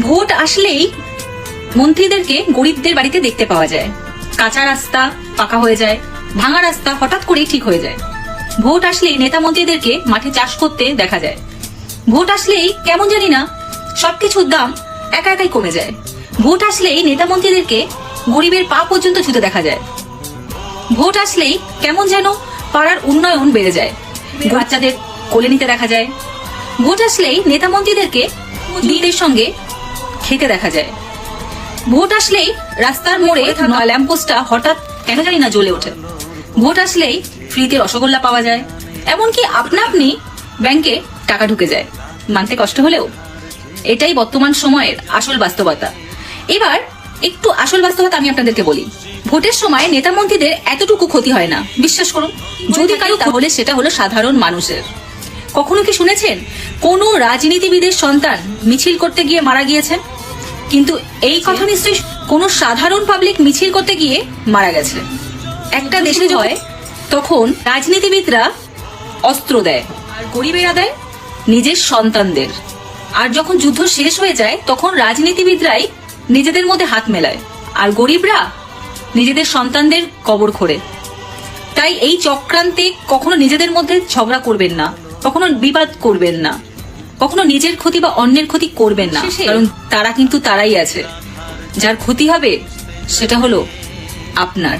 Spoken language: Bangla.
ভোট আসলেই মন্ত্রীদেরকে গরিবদের বাড়িতে দেখতে পাওয়া যায়। কাঁচা রাস্তা পাকা হয়ে যায়, ভাঙা রাস্তা হঠাৎ করেই ঠিক হয়ে যায়। ভোট আসলেই নেতা মন্ত্রীদেরকে মাঠে চাষ করতে দেখা যায়। ভোট আসলেই কেমন জানি না সবকিছুর দাম একা একাই কমে যায়। ভোট আসলেই নেতা মন্ত্রীদেরকে গরিবের পা পর্যন্ত ছুতে দেখা যায়। ভোট আসলেই কেমন যেন পাড়ার উন্নয়ন বেড়ে যায়, বাচ্চাদের কোলে নিতে দেখা যায়। ভোট আসলেই নেতা মন্ত্রীদেরকে দিদিদের সঙ্গে খেতে দেখা যায়। ভোট আসলেই রাস্তার মোড়ে থাকা ল্যাম্পপোস্টটা হঠাৎ কেন জানি না জ্বলে ওঠে। ভোট আসলেই ফ্রিতে রসগোল্লা পাওয়া যায়, এমনকি আপনা আপনি ব্যাংকে টাকা ঢুকে যায়। মানতে কষ্ট হলেও এটাই বর্তমান সময়ের আসল বাস্তবতা। এবার একটু আসল বাস্তবতা আমি আপনাদেরকে বলি। ভোটের সময় নেতা মন্ত্রীদের এতটুকু ক্ষতি হয় না, বিশ্বাস করুন। যদি কারো তাহলে সেটা হলো সাধারণ মানুষের। কখনো কি শুনেছেন কোন রাজনীতিবিদের সন্তান মিছিল করতে গিয়ে মারা গিয়েছেন? কিন্তু এই কথা নিশ্চয়ই কোন সাধারণ পাবলিক মিছিল করতে গিয়ে মারা গেছে। একটা দেশে হয় তখন রাজনীতিবিদরা অস্ত্র দেয় আর গরিবেরা দেয় নিজের সন্তানদের। আর যখন যুদ্ধ শেষ হয়ে যায় তখন রাজনীতিবিদরাই নিজেদের মধ্যে হাত মেলায় আর গরিবরা নিজেদের সন্তানদের কবর খোঁড়ে। তাই এই চক্রান্তে কখনো নিজেদের মধ্যে ঝগড়া করবেন না, কখনো বিবাদ করবেন না, কখনো নিজের ক্ষতি বা অন্যের ক্ষতি করবেন না, কারণ তারা কিন্তু তারাই আছে, যার ক্ষতি হবে সেটা হলো আপনার।